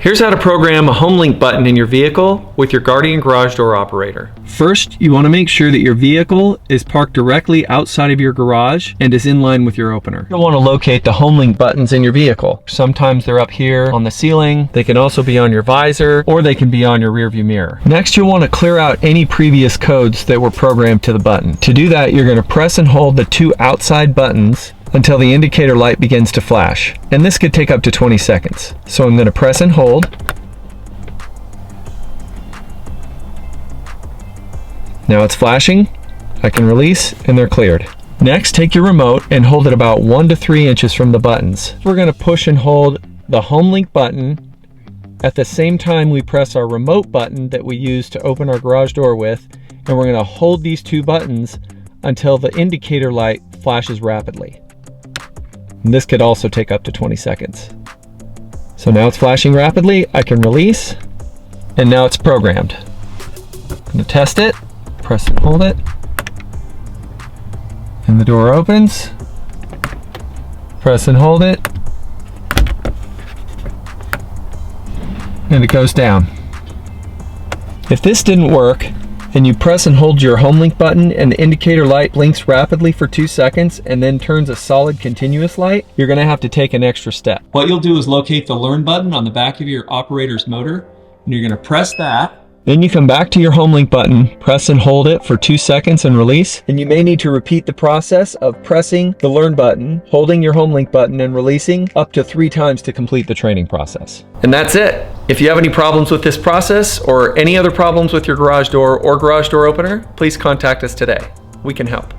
Here's how to program a home link button in your vehicle with your Guardian garage door operator. First, you want to make sure that your vehicle is parked directly outside of your garage and is in line with your opener. You'll want to locate the home link buttons in your vehicle. Sometimes they're up here on the ceiling. They can also be on your visor, or they can be on your rearview mirror. Next, you'll want to clear out any previous codes that were programmed to the button. To do that, you're going to press and hold the two outside buttons until the indicator light begins to flash. And this could take up to 20 seconds. So I'm going to press and hold. Now it's flashing. I can release and they're cleared. Next, take your remote and hold it about 1 to 3 inches from the buttons. We're going to push and hold the home link button at the same time we press our remote button that we use to open our garage door with, and we're going to hold these two buttons until the indicator light flashes rapidly. And this could also take up to 20 seconds. So now it's flashing rapidly, I can release, and now it's programmed. I'm going to test it, press and hold it, and the door opens. Press and hold it, and it goes down. If this didn't work, and you press and hold your home link button and the indicator light blinks rapidly for 2 seconds and then turns a solid continuous light, you're gonna have to take an extra step. What you'll do is locate the learn button on the back of your operator's motor, and you're gonna press that. Then you come back to your home link button, press and hold it for 2 seconds and release. And you may need to repeat the process of pressing the learn button, holding your home link button and releasing up to 3 times to complete the training process. And that's it. If you have any problems with this process or any other problems with your garage door or garage door opener, please contact us today. We can help.